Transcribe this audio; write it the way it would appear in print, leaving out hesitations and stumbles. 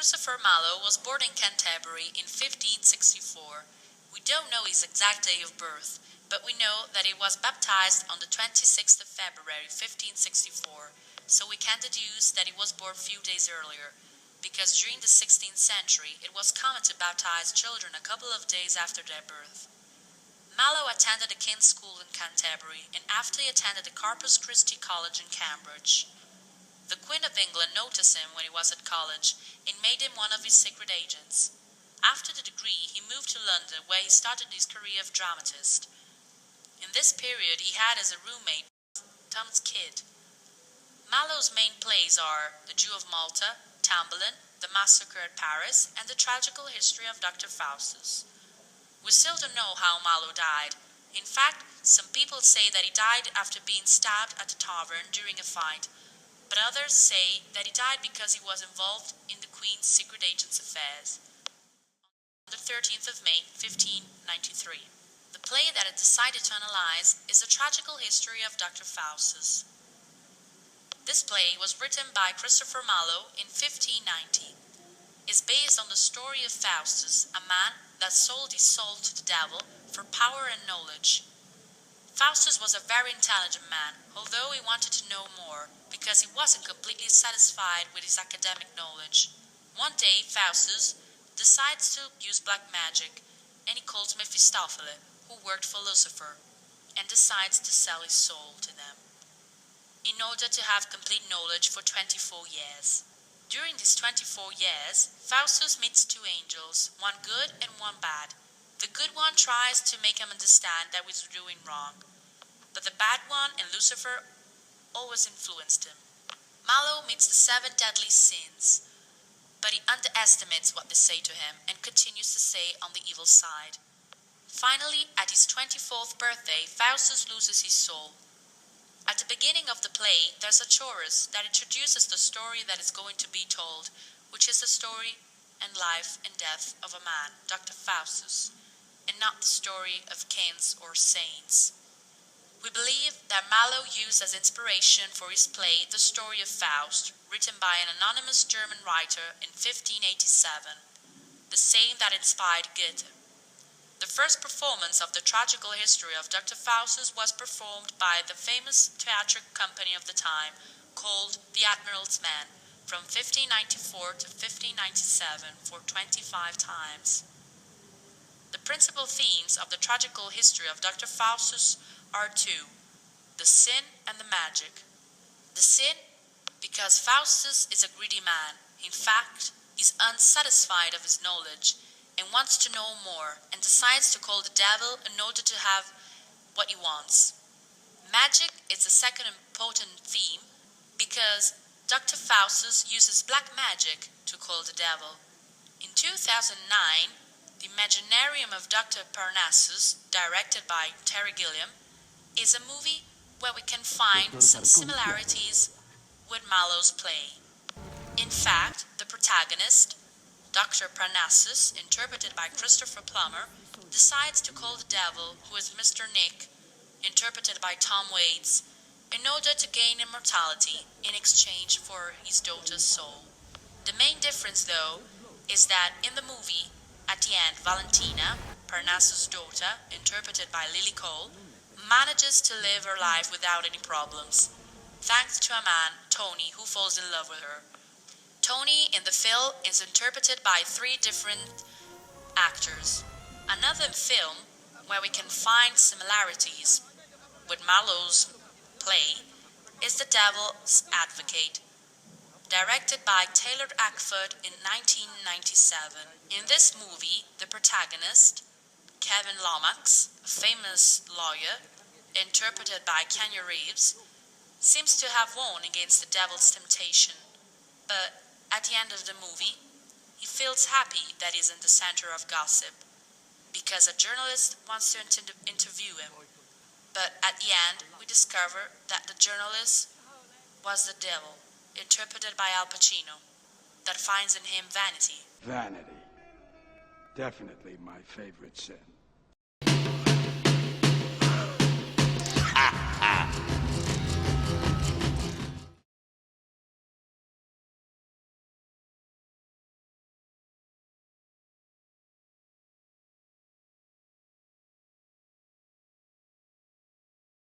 Christopher Marlowe was born in Canterbury in 1564. We don't know his exact day of birth, but we know that he was baptized on the 26th of February 1564, so we can deduce that he was born a few days earlier, because during the 16th century it was common to baptize children a couple of days after their birth. Marlowe attended the King's School in Canterbury, and after he attended the Corpus Christi College in Cambridge. The Queen of England noticed him when he was at college and made him one of his secret agents. After the degree, he moved to London, where he started his career of dramatist. In this period, he had as a roommate Thomas Kidd. Marlowe's main plays are The Jew of Malta, Tamburlaine, The Massacre at Paris, and The Tragical History of Dr. Faustus. We still don't know how Marlowe died. In fact, some people say that he died after being stabbed at a tavern during a fight, but others say that he died because he was involved in the Queen's secret agent's affairs. On the 13th of May, 1593. The play that I decided to analyze is The Tragical History of Dr. Faustus. This play was written by Christopher Marlowe in 1590. It's based on the story of Faustus, a man that sold his soul to the devil for power and knowledge. Faustus was a very intelligent man, although he wanted to know more, because he wasn't completely satisfied with his academic knowledge. One day, Faustus decides to use black magic, and he calls Mephistopheles, who worked for Lucifer, and decides to sell his soul to them, in order to have complete knowledge for 24 years. During these 24 years, Faustus meets two angels, one good and one bad. The good one tries to make him understand that he's doing wrong, but the bad one and Lucifer always influenced him. Marlowe meets the 7 deadly sins, but he underestimates what they say to him and continues to stay on the evil side. Finally, at his 24th birthday, Faustus loses his soul. At the beginning of the play, there's a chorus that introduces the story that is going to be told, which is the story and life and death of a man, Dr. Faustus, and not the story of kings or saints. We believe that Marlowe used as inspiration for his play the story of Faust, written by an anonymous German writer in 1587, the same that inspired Goethe. The first performance of the tragical history of Dr. Faustus was performed by the famous theatric company of the time, called The Admiral's Man, from 1594 to 1597 for 25 times. The principal themes of the tragical history of Dr. Faustus are 2, the sin and the magic. The sin, because Faustus is a greedy man. In fact, he's unsatisfied of his knowledge and wants to know more, and decides to call the devil in order to have what he wants. Magic is the second important theme, because Dr. Faustus uses black magic to call the devil. In 2009, The Imaginarium of Dr. Parnassus, directed by Terry Gilliam, is a movie where we can find some similarities with Marlowe's play. In fact, the protagonist, Dr. Parnassus, interpreted by Christopher Plummer, decides to call the devil, who is Mr. Nick, interpreted by Tom Waits, in order to gain immortality in exchange for his daughter's soul. The main difference, though, is that in the movie, at the end, Valentina, Parnassus' daughter, interpreted by Lily Cole, manages to live her life without any problems, thanks to a man, Tony, who falls in love with her. Tony in the film is interpreted by 3 different actors. Another film where we can find similarities with Marlowe's play is The Devil's Advocate, directed by Taylor Hackford in 1997. In this movie, the protagonist, Kevin Lomax, a famous lawyer, interpreted by Keanu Reeves, seems to have won against the devil's temptation, but at the end of the movie, he feels happy that he's in the center of gossip, because a journalist wants to interview him. But at the end, we discover that the journalist was the devil, interpreted by Al Pacino, that finds in him vanity. Vanity. Definitely my favorite sin.